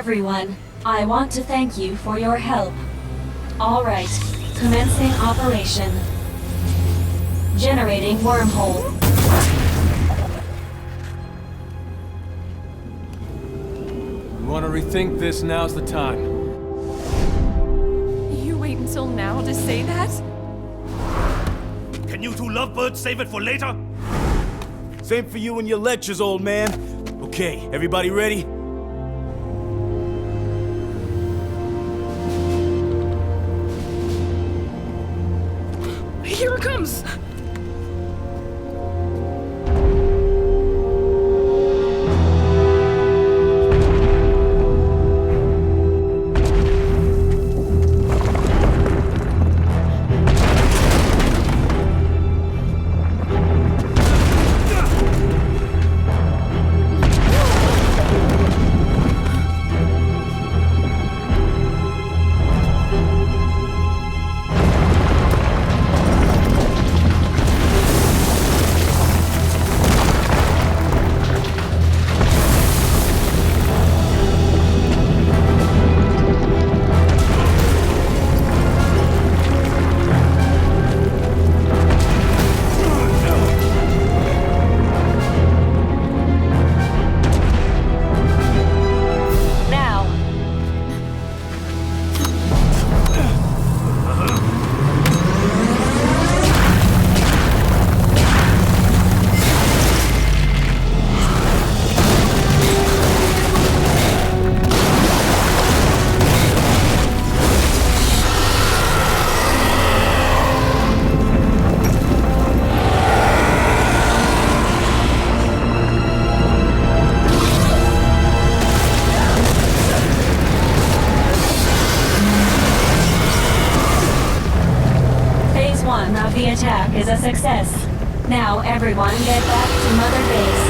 Everyone, I want to thank you for your help. Alright, commencing operation. Generating wormhole. You want to rethink this? Now's the time. You wait until now to say that? Can you two lovebirds save it for later? Same for you and your lectures, old man. Okay, everybody ready? Here it comes! The attack is a success. Now everyone get back to Mother Base.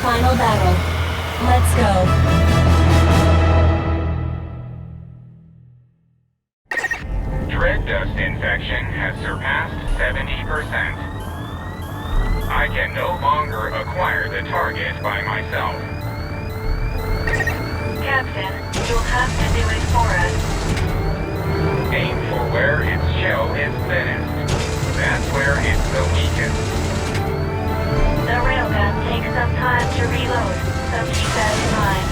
Final battle. Let's go. Dread dust infection has surpassed 70%. I can no longer acquire the target by myself. Captain, you'll have to do it for us. Aim for where its shell is thinnest. That's where it's the weakest. The railgun takes some time to reload, so keep that in mind.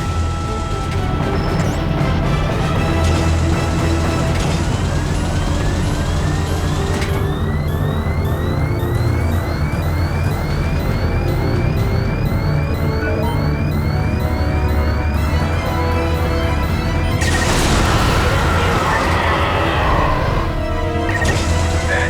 That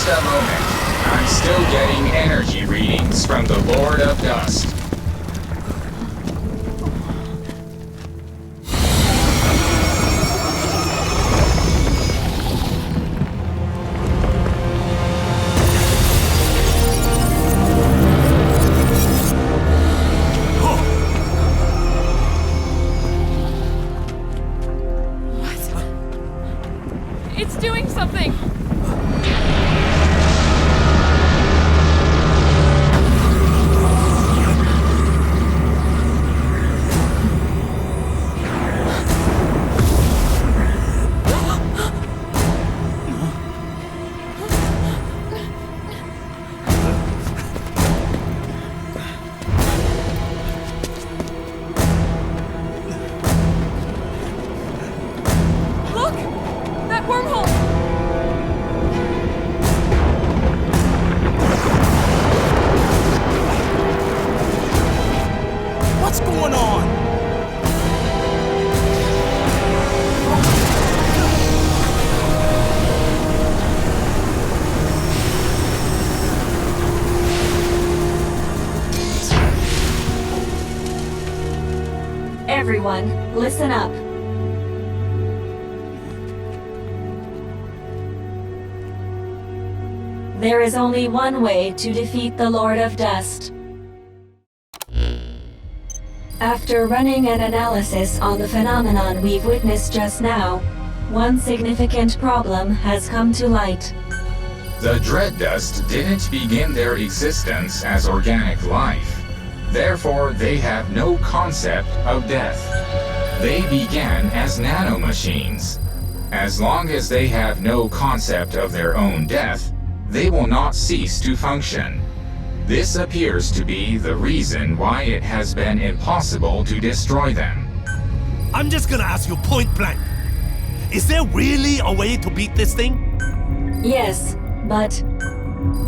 a moment. I'm still getting energy readings from the Lord of Dust. It's doing something! Look! That wormhole! What's going on? Everyone, listen up. There is only one way to defeat the Lord of Dust. After running an analysis on the phenomenon we've witnessed just now, one significant problem has come to light. The Dread Dust didn't begin their existence as organic life. Therefore, they have no concept of death. They began as nanomachines. As long as they have no concept of their own death, they will not cease to function. This appears to be the reason why it has been impossible to destroy them. I'm just gonna ask you point blank. Is there really a way to beat this thing? Yes, but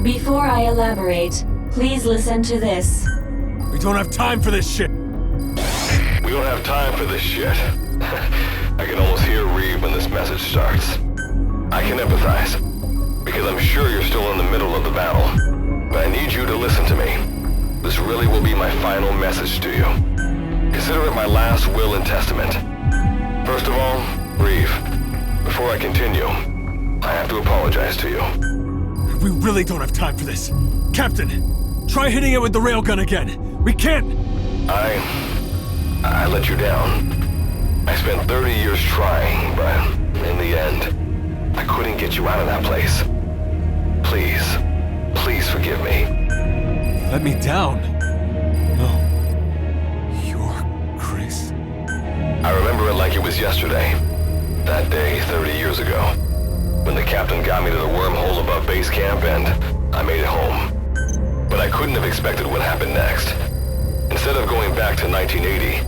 before I elaborate, please listen to this. We don't have time for this shit. We don't have time for this shit. I can almost hear Reeve when this message starts. I can empathize, because I'm sure you're still in the middle of the battle. But I need you to listen to me. This really will be my final message to you. Consider it my last will and testament. First of all, Reeve, before I continue, I have to apologize to you. We really don't have time for this. Captain, try hitting it with the railgun again. We can't! I let you down. I spent 30 years trying, but in the end, I couldn't get you out of that place. Please forgive me. Let me down? No. You're Chris. I remember it like it was yesterday. That day, 30 years ago. When the captain got me to the wormhole above base camp and I made it home. But I couldn't have expected what happened next. Instead of going back to 1980,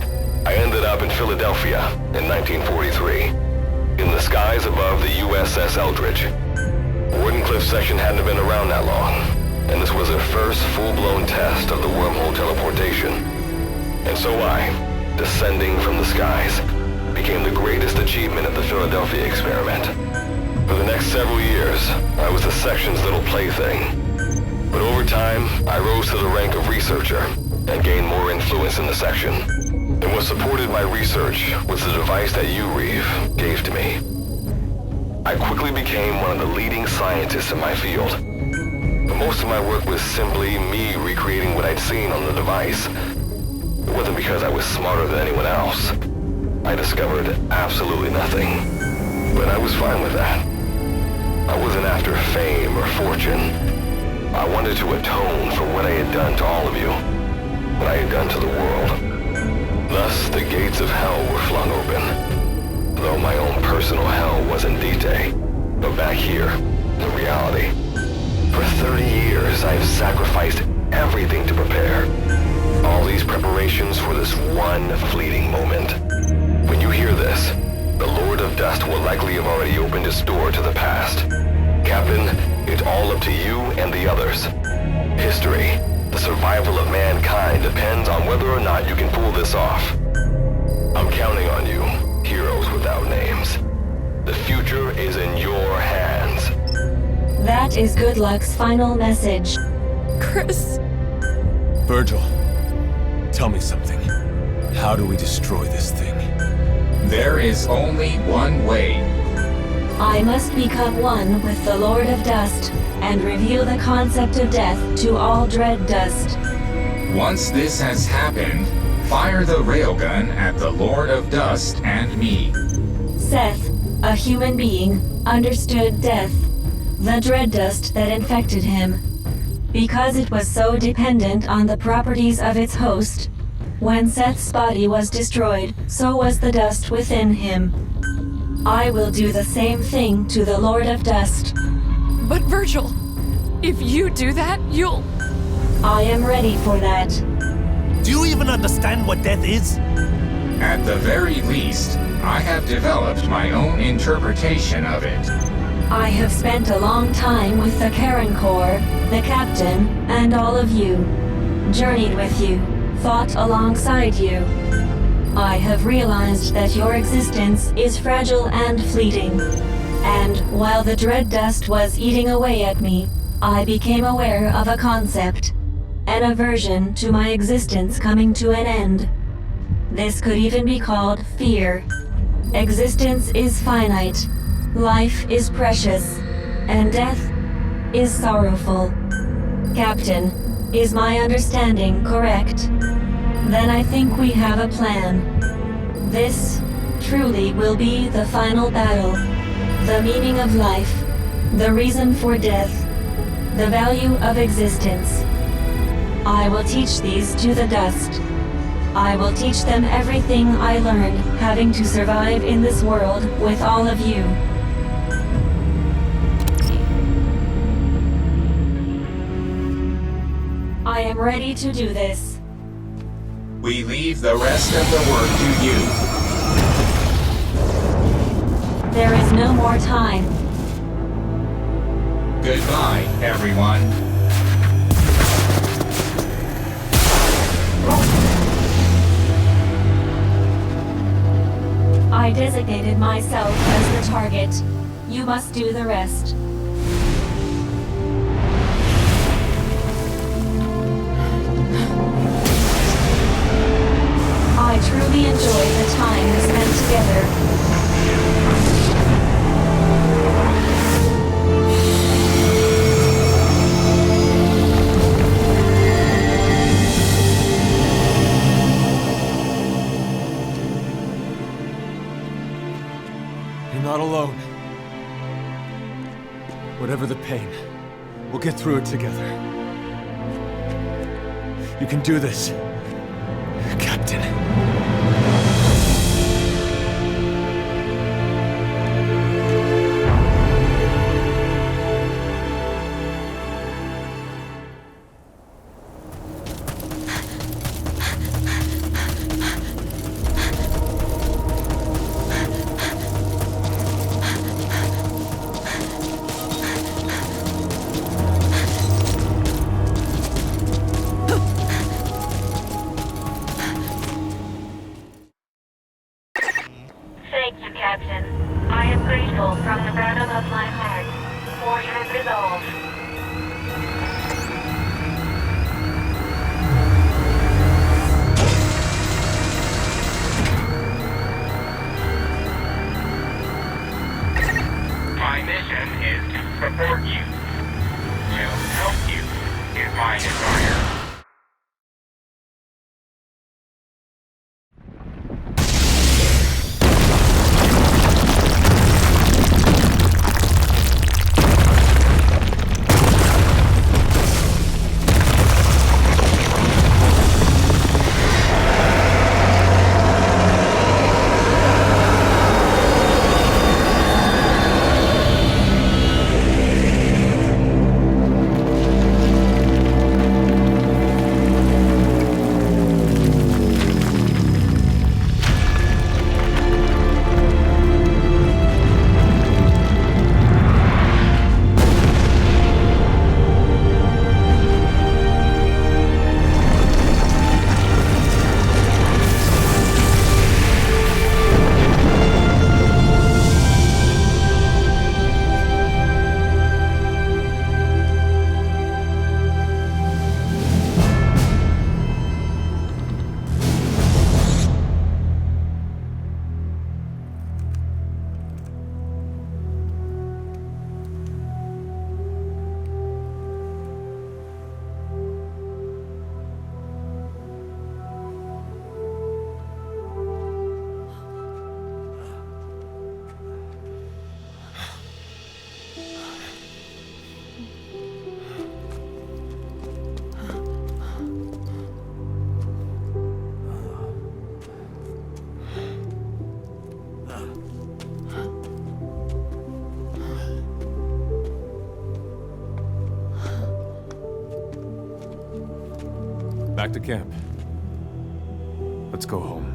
I ended up in Philadelphia in 1943, in the skies above the USS Eldridge. Wardenclyffe section hadn't been around that long, and this was their first full-blown test of the wormhole teleportation. And so I, descending from the skies, became the greatest achievement of the Philadelphia experiment. For the next several years, I was the section's little plaything. But over time, I rose to the rank of researcher and gained more influence in the section. And what supported my research was the device that you, Reeve, gave to me. I quickly became one of the leading scientists in my field. But most of my work was simply me recreating what I'd seen on the device. It wasn't because I was smarter than anyone else. I discovered absolutely nothing. But I was fine with that. I wasn't after fame or fortune. I wanted to atone for what I had done to all of you. What I had done to the world. Thus, the gates of hell were flung open. Though my own personal hell wasn't D-Day, but back here, in reality. For 30 years, I've sacrificed everything to prepare. All these preparations for this one fleeting moment. When you hear this, the Lord of Dust will likely have already opened his door to the past. Captain, it's all up to you and the others. History, the survival of mankind depends on whether or not you can pull this off. I'm counting on you, heroes without names. The future is in your hands. That That is Good Luck's final message. Chris, Virgil, tell me something. How do we destroy this thing? There is only one way. I must become one with the Lord of Dust and reveal the concept of death to all dread dust. Once this has happened, fire the railgun at the Lord of Dust and me. Seth, a human being, understood death, the dread dust that infected him. Because it was so dependent on the properties of its host, when Seth's body was destroyed, so was the dust within him. I will do the same thing to the Lord of Dust. but Virgil, if you do that, you'll... I am ready for that. Do you even understand what death is? At the very least, I have developed my own interpretation of it. I have spent a long time with the Karen Corps, the captain, and all of you. Journeyed with you, fought alongside you. I have realized that your existence is fragile and fleeting. And while the dread dust was eating away at me, I became aware of a concept, an aversion to my existence coming to an end. This could even be called fear. Existence is finite, life is precious, and death is sorrowful. Captain, is my understanding correct? Then I think we have a plan. This truly will be the final battle. The meaning of life, the reason for death, the value of existence. I will teach these to the dust. I will teach them everything I learned having to survive in this world with all of you. I am ready to do this. We leave the rest of the work to you. There is no more time. Goodbye, everyone. I designated myself as the target. You must do the rest. I truly enjoyed the time we spent together. You're not alone. Whatever the pain, we'll get through it together. You can do this, Captain. Thank you, Captain. I am grateful from the bottom of my heart for your resolve. My mission is to support you. To help you is my desire. Back to camp. Let's go home.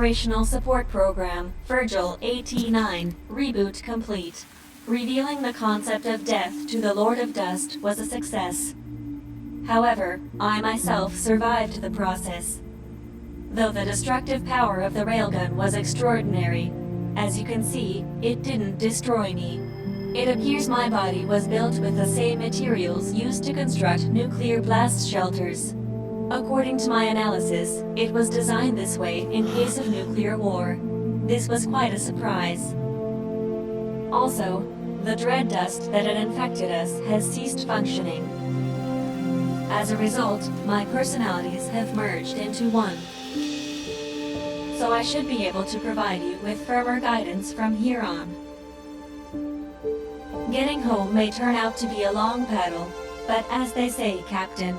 Operational Support Program, Virgil AT-9, reboot complete. Revealing the concept of death to the Lord of Dust was a success. However, I myself survived the process. Though the destructive power of the railgun was extraordinary, as you can see, it didn't destroy me. It appears my body was built with the same materials used to construct nuclear blast shelters. According to my analysis, it was designed this way in case of nuclear war. This was quite a surprise. Also, the dread dust that had infected us has ceased functioning. As a result, my personalities have merged into one. So I should be able to provide you with firmer guidance from here on. Getting home may turn out to be a long paddle, but as they say, Captain,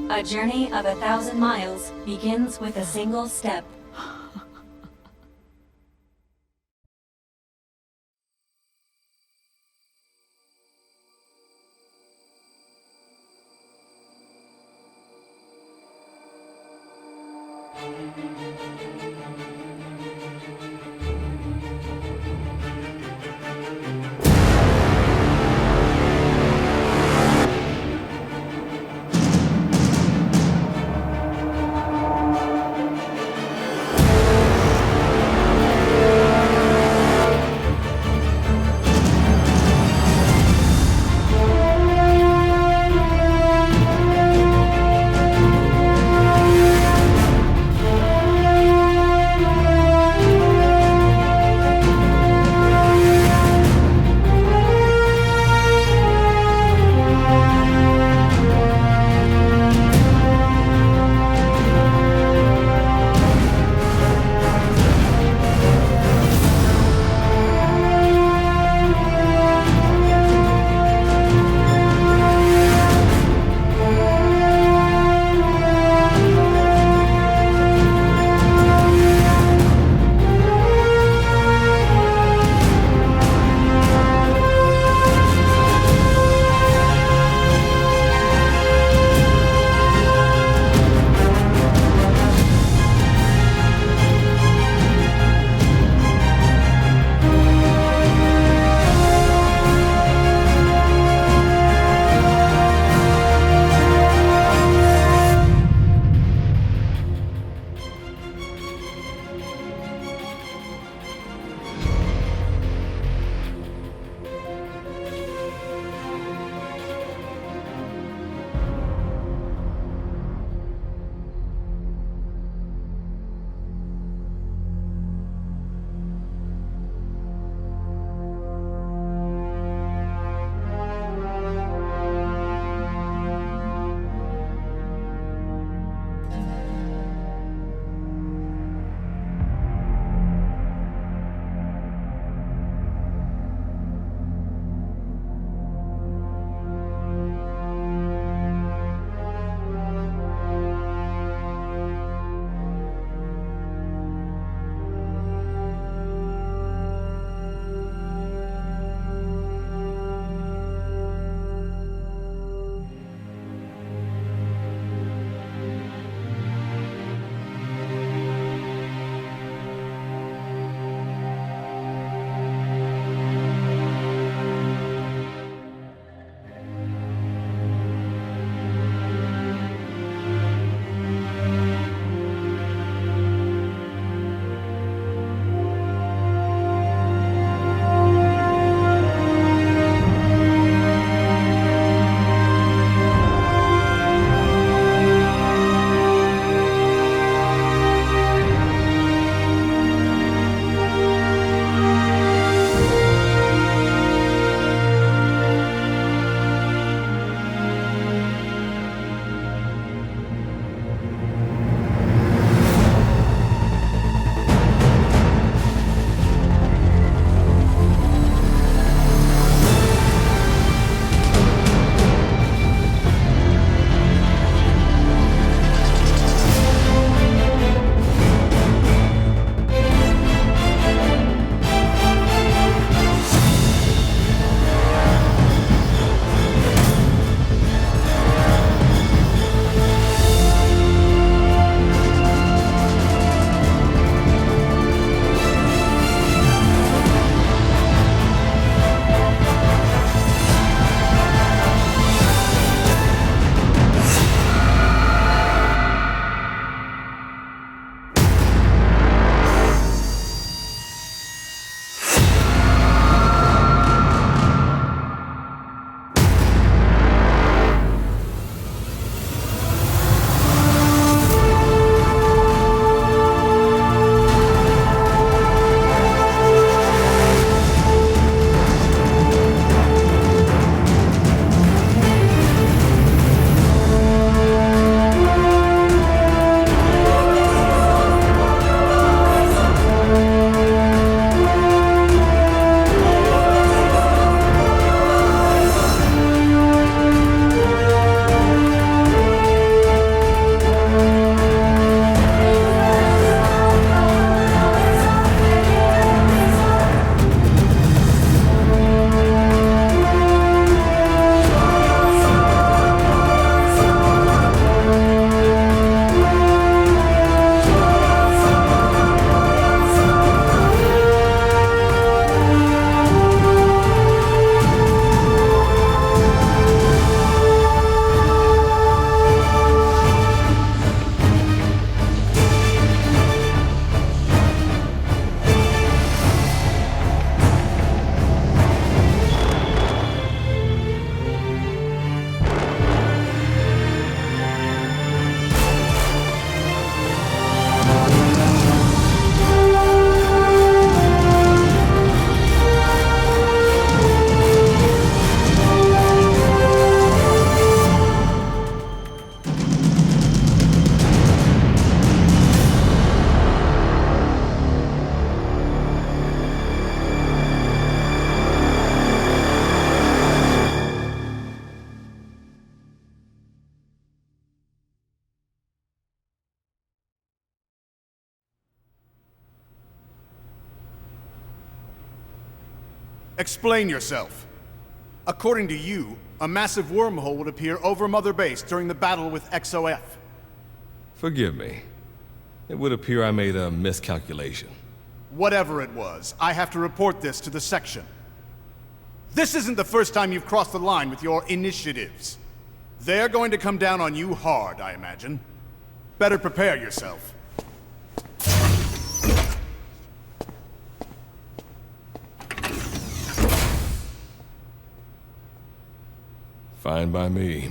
a journey of 1,000 miles begins with a single step. Explain yourself. According to you, a massive wormhole would appear over Mother Base during the battle with XOF. Forgive me. It would appear I made a miscalculation. Whatever it was, I have to report this to the section. This isn't the first time you've crossed the line with your initiatives. They're going to come down on you hard, I imagine. Better prepare yourself. Fine by me.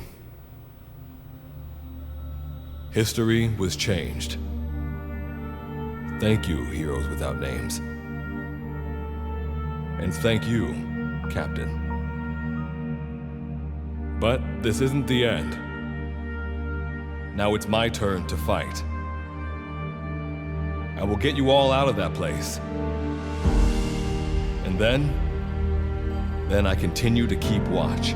History was changed. Thank you, heroes without names. And thank you, Captain. But this isn't the end. Now it's my turn to fight. I will get you all out of that place. And then I continue to keep watch.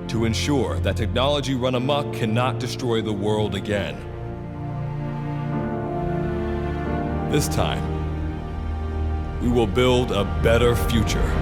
To ensure that technology run amok cannot destroy the world again. This time, we will build a better future.